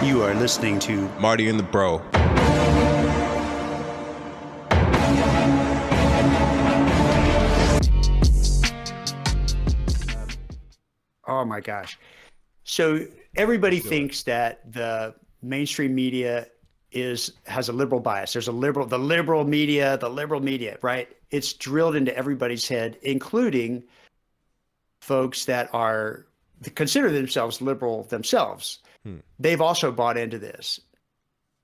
You are listening to Marty and the Breaux. Oh my gosh. So everybody thinks that the mainstream media has a liberal bias. There's the liberal media, right? It's drilled into everybody's head, including folks that consider themselves liberal themselves. They've also bought into this.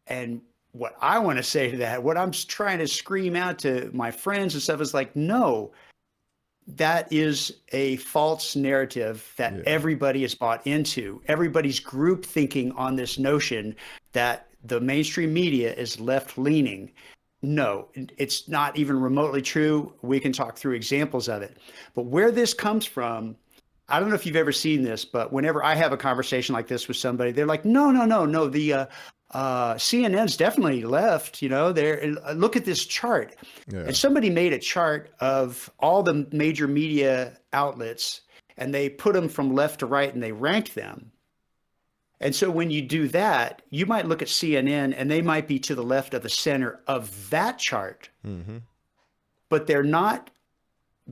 And what I want to say to that, what I'm trying to scream out to my friends and stuff is like, no, that is a false narrative that everybody is bought into. Everybody's group thinking on this notion that the mainstream media is left leaning. No, it's not even remotely true. We can talk through examples of it. But where this comes from, I don't know if you've ever seen this, but whenever I have a conversation like this with somebody, they're like, no, the CNN's definitely left, look at this chart. And somebody made a chart of all the major media outlets and they put them from left to right and they ranked them. And so when you do that, you might look at CNN and they might be to the left of the center of that chart, but they're not.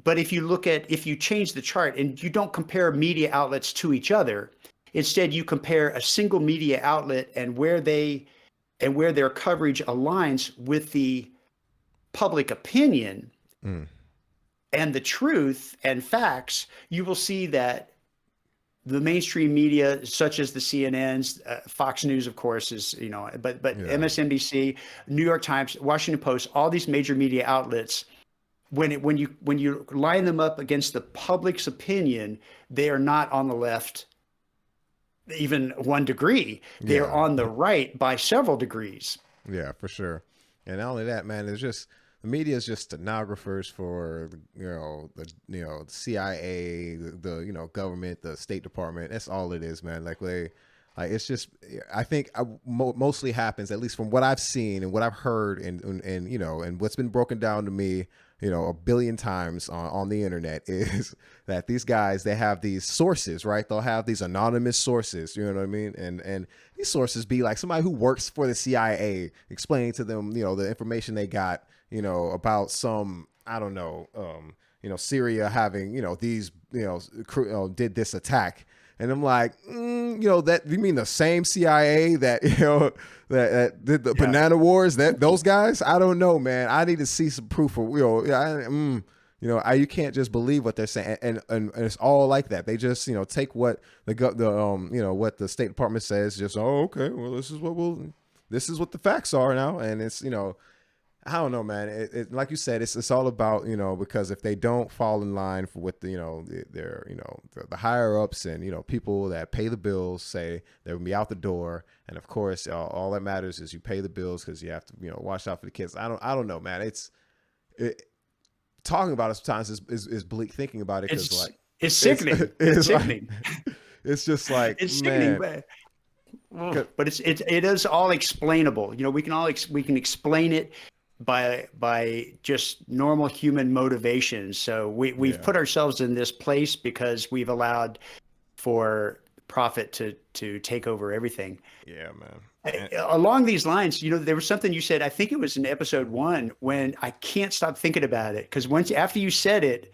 But if you change the chart and you don't compare media outlets to each other, instead you compare a single media outlet and where their coverage aligns with the public opinion and the truth and facts, you will see that the mainstream media, such as the CNNs, Fox News, of course, is, but MSNBC, New York Times, Washington Post, all these major media outlets, when you line them up against the public's opinion, they are not on the left even 1 degree. They're on the right by several degrees. Yeah, for sure. And not only that, man, it's just the media is just stenographers for the CIA, the government, the State Department. That's all it is, man. It's just, I think mostly happens, at least from what I've seen and what I've heard and what's been broken down to me, a billion times on the internet, is that these guys, they have these sources, right? They'll have these anonymous sources, you know what I mean? And these sources be like somebody who works for the CIA explaining to them, the information they got, about some, I don't know, Syria having, these, did this attack. And I'm like, that you mean the same CIA that that did the Banana Wars? Those guys? I don't know, man. I need to see some proof of you can't just believe what they're saying, and it's all like that. They just take what what the State Department says. Just okay, well this is what the facts are now, and it's I don't know, man. It like you said, it's all about because if they don't fall in line with the higher ups and people that pay the bills say they'll be out the door, and of course all that matters is you pay the bills because you have to watch out for the kids. I don't know, man. Talking about it sometimes is bleak. Thinking about it because it's sickening. It's sickening. It's just like it's sickening, man. But it is all explainable. We can explain it by just normal human motivations. So we've put ourselves in this place because we've allowed for profit to take over everything. Yeah, man. Along these lines, there was something you said, I think it was in episode 1, when I can't stop thinking about it, because after you said it,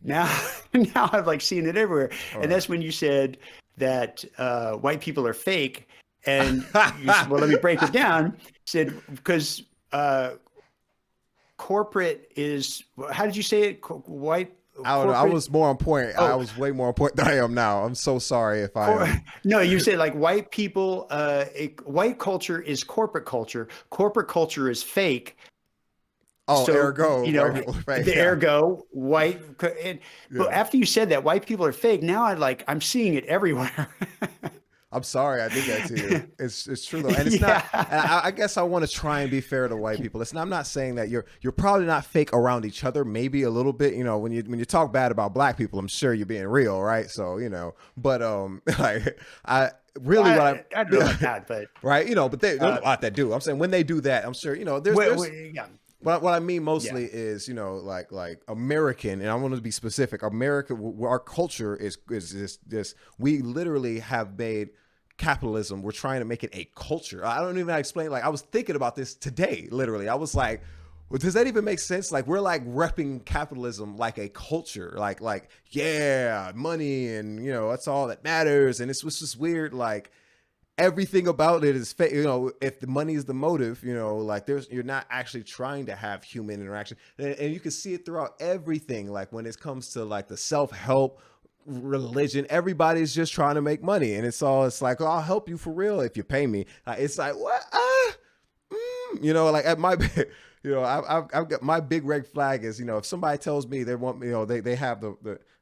now I've seen it everywhere. And that's when you said that white people are fake. And you said, well, let me break it down. Said, because corporate is, how did you say it? White. I don't know. I was more on point. I was way more on point than I am now. I'm so sorry if I. No, you said white people. White culture is corporate culture. Corporate culture is fake. Oh, so, ergo, white people are fake. Ergo, white. But after you said that white people are fake, now I'm seeing it everywhere. I'm sorry I did that to you. It's true though, and it's not. I guess I want to try and be fair to white people. I'm not saying that you're probably not fake around each other. Maybe a little bit. When you talk bad about black people, I'm sure you're being real, right? So but I really I don't know about that, but right, but there's a lot that do. I'm saying when they do that, I'm sure there's What I mean mostly is, like American, and I want to be specific. America, our culture is this. We literally have made capitalism, we're trying to make it a culture. I don't even know how to explain. Like I was thinking about this today, literally. I was like, well, does that even make sense? Like we're like repping capitalism like a culture, like yeah, money and that's all that matters. And it's just weird. Like everything about it is fake. If the money is the motive, like you're not actually trying to have human interaction, and you can see it throughout everything. Like when it comes to like the self-help, religion, everybody's just trying to make money, and it's like, oh, I'll help you for real if you pay me. It's like what like at my I've got my big red flag is if somebody tells me they want me, they have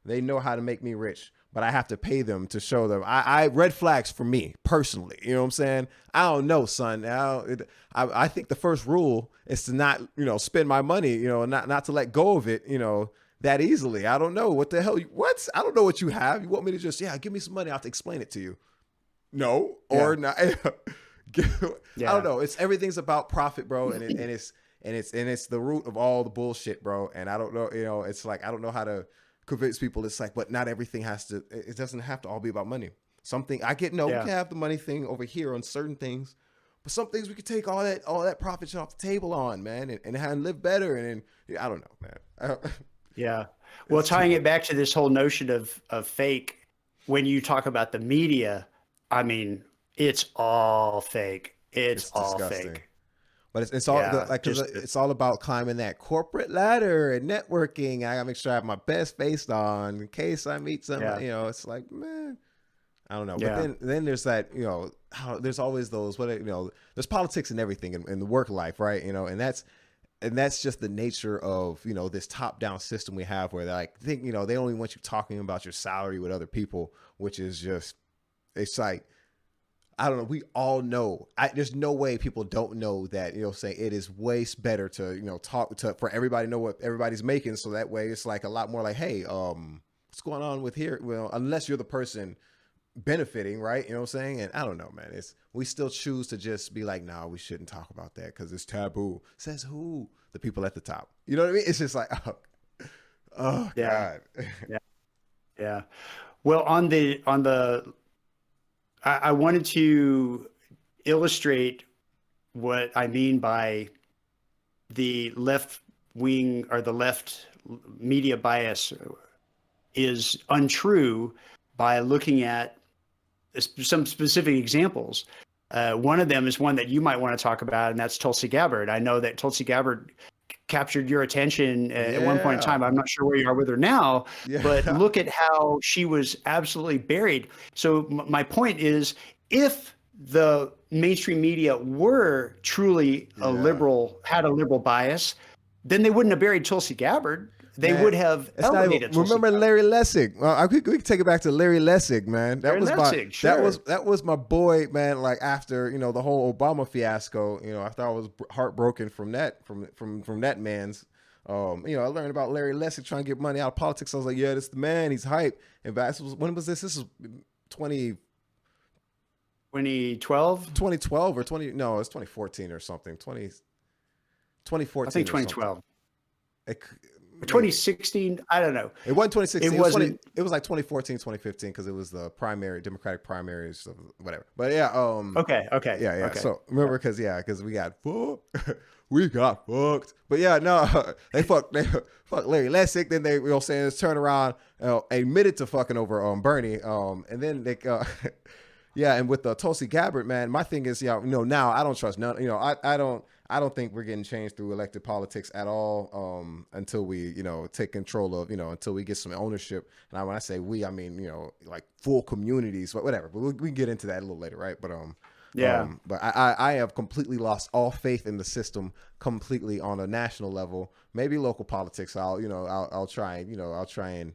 they know how to make me rich, but I have to pay them to show them. I red flags for me personally. You know what I'm saying? I don't know, son. I think the first rule is to not spend my money, not to let go of it, that easily. I don't know what the hell. I don't know what you have. You want me to just give me some money? I have to explain it to you. No, or not. I don't know. Everything's about profit, bro, and it's the root of all the bullshit, bro. And I don't know. It's like I don't know how to convince people. It's like, but not everything has to. It doesn't have to all be about money. Something I get. No, we can have the money thing over here on certain things, but some things we could take all that profit shit off the table on, man, and live better. And I don't know, man. Yeah. Well, tying it back to this whole notion of fake, when you talk about the media, I mean, it's all fake. It's all disgusting. fake. But it's all it's all about climbing that corporate ladder and networking. I gotta make sure I have my best face on in case I meet somebody. It's like, man, I don't know. But then there's that, there's always those there's politics and everything in the work life, right? And that's just the nature of, this top down system we have where they they only want you talking about your salary with other people, which is just, it's like, I don't know. We all know. There's no way people don't know that, say it is way better to, talk to, for everybody to know what everybody's making. So that way it's like a lot more like, hey, what's going on with here? Well, unless you're the person benefiting, right? You know what I'm saying? And I don't know, man. We still choose to just be like, no, we shouldn't talk about that because it's taboo. Says who? The people at the top. You know what I mean? It's just like, oh God. Yeah. Well, I wanted to illustrate what I mean by the left wing or the left media bias is untrue by looking at some specific examples. One of them is one that you might want to talk about, and that's Tulsi Gabbard. I know that Tulsi Gabbard captured your attention at one point in time. I'm not sure where you are with her now, but look at how she was absolutely buried. So my point is, if the mainstream media were truly had a liberal bias, then they wouldn't have buried Tulsi Gabbard. They would have elevated. Remember Larry Lessig? Well, we can take it back to Larry Lessig, man. That was my boy, man. Like after the whole Obama fiasco, after I was heartbroken from that man's. I learned about Larry Lessig trying to get money out of politics. I was like, yeah, this is the man. He's hype. And when was this? This is 2012? 2012 or 20? No, it's 2014 or something. 2014. I think 2012. 2016, I don't know. It wasn't 2016. It was like 2014, 2015 because it was the Democratic primaries, whatever. But yeah. Okay. Yeah. Okay. So remember, because we got fucked. We got fucked. But yeah, no, they fucked Larry Lessig. Then they saying this turn around, admitted to fucking over Bernie. And then they. Yeah, and with Tulsi Gabbard, man, my thing is, now I don't trust none. I don't think we're getting changed through elected politics at all until we, take control of, until we get some ownership. And when I say we, I mean, like full communities, but whatever. But we can get into that a little later, right? But but I have completely lost all faith in the system completely on a national level. Maybe local politics. I'll try and.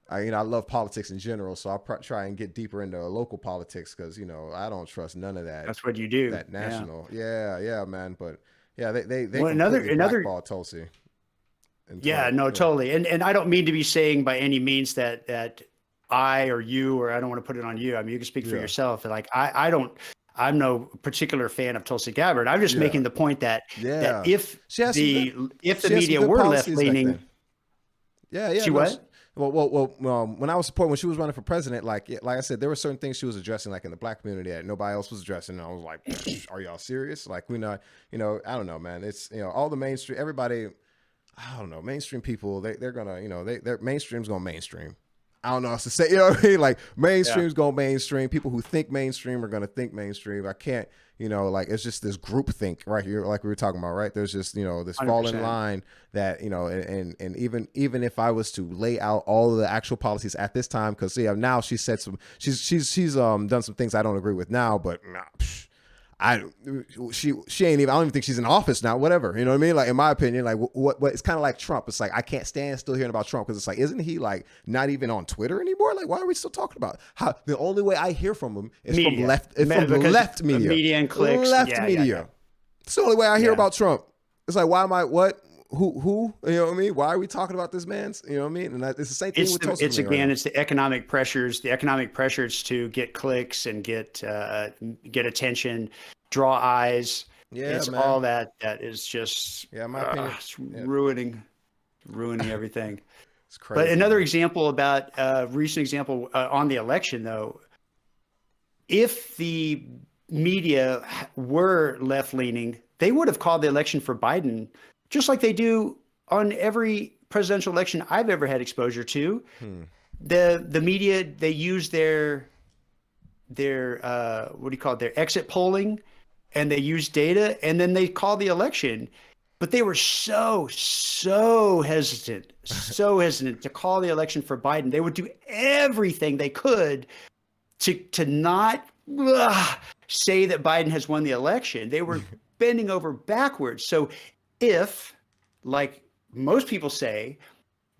I love politics in general, so I'll try and get deeper into local politics because I don't trust none of that. That's what you do. That national, yeah, man. But yeah, they another blackball Tulsi. Totally. And I don't mean to be saying by any means that I or you or I don't want to put it on you. I mean, you can speak for yourself. Like I'm no particular fan of Tulsi Gabbard. I'm just making the point that if the media were left leaning, yeah, she what? when I was supporting when she was running for president, like I said, there were certain things she was addressing, like in the black community that nobody else was addressing. And I was like, are y'all serious? Like, we're not, I don't know, man. It's, all the mainstream, everybody, I don't know, mainstream people, they're gonna, their mainstream's gonna mainstream. I don't know how to say, you know what I mean? Like, mainstream's going mainstream. People who think mainstream are gonna think mainstream. I can't, like, it's just this group think right here, like we were talking about, right? There's just, this fall in line that, and even if I was to lay out all of the actual policies at this time, because now she said she's done some things I don't agree with now, but she ain't even, I don't even think she's in office now, whatever, you know what I mean? Like, in my opinion, like what it's kind of like Trump. It's like, I can't stand still hearing about Trump, because it's like, isn't he like not even on Twitter anymore? Like, why are we still talking about how the only way I hear from him is from left media and clicks. Media. It's the only way I hear about Trump. It's like, why am I, what? Who? You know what I mean? Why are we talking about this man's? You know what I mean? And it's the same thing with Toast. It's again, it's the economic pressures to get clicks and get attention, draw eyes. Yeah, it's man. All that is just my opinion, it's ruining everything. It's crazy. But another example about recent example on the election, though, if the media were left leaning, they would have called the election for Biden, just like they do on every presidential election I've ever had exposure to. The media, they use their what do you call it? Their exit polling, and they use data, and then they call the election. But they were so hesitant to call the election for Biden. They would do everything they could to not say that Biden has won the election. They were bending over backwards. So if, like most people say,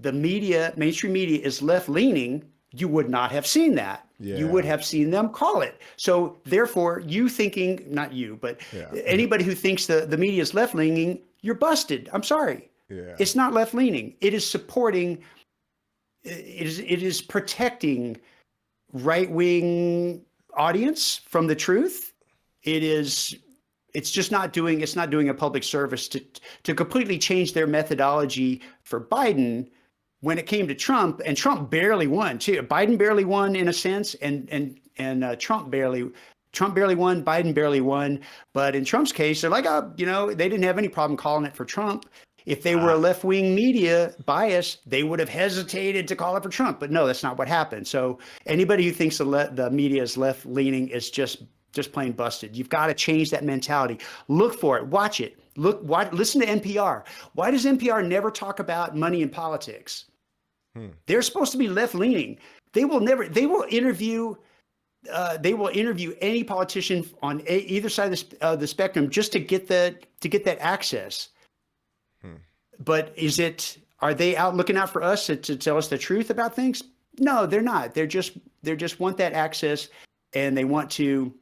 the media, mainstream media, is left-leaning, you would not have seen that. Yeah. You would have seen them call it. So therefore, you thinking, not you, but anybody who thinks the media is left-leaning, you're busted. I'm sorry. Yeah. It's not left-leaning. It is supporting, it is protecting right-wing audience from the truth. It's just not doing a public service to completely change their methodology for Biden when it came to Trump, and Trump barely won too. Biden barely won in a sense, and Trump barely won, Biden barely won. But in Trump's case, they're like, they didn't have any problem calling it for Trump. If they were a left-wing media bias, they would have hesitated to call it for Trump. But no, that's not what happened. So anybody who thinks the media is left-leaning is just plain busted. You've got to change that mentality. Look for it. Watch it. Listen to NPR. Why does NPR never talk about money in politics? They're supposed to be left-leaning. They will interview any politician on either side of the spectrum just to get that access. But are they out looking out for us to tell us the truth about things? No, they're not. They just want that access, and they want to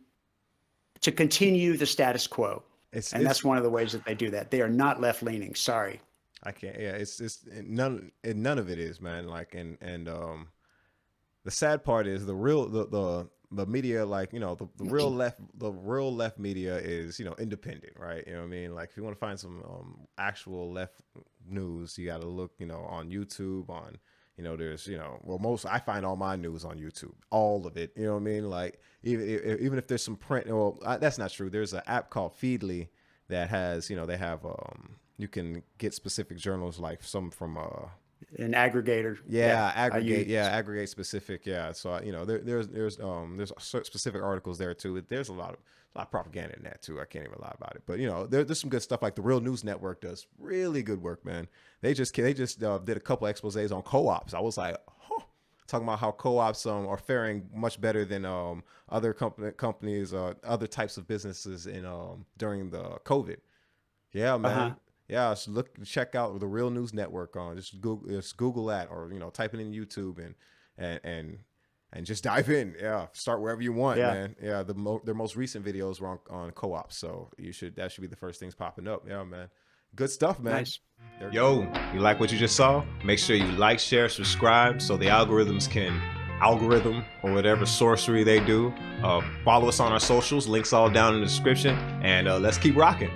continue the status quo. That's one of the ways that they do that. They are not left-leaning. Sorry. I can't. Yeah, it's none of it is, man. Like, and the sad part is the media, like, the real left media is, independent, right? You know what I mean? Like, if you want to find some actual left news, you got to look, on YouTube, on, there's, I find all my news on YouTube, all of it, you know what I mean? Like, even if there's some print, that's not true. There's an app called Feedly that has, they have, you can get specific journals, like some from, an aggregator. Aggregate specific. Yeah. So, there's specific articles there too. There's a lot of propaganda in that too. I can't even lie about it, but there's some good stuff. Like the Real News Network does really good work, man. They just did a couple exposés on co-ops. I was like, talking about how co-ops are faring much better than other companies, other types of businesses during the COVID. Yeah, man. Yeah, so check out the Real News Network on just Google that, or type it in YouTube and just dive in. Yeah, start wherever you want, man. Yeah, their most recent videos were on co-ops, so that should be the first things popping up. Yeah, man. Good stuff, man. Nice. Yo, you like what you just saw? Make sure you like, share, subscribe, so the algorithms can algorithm or whatever sorcery they do. Follow us on our socials. Links all down in the description, and let's keep rocking.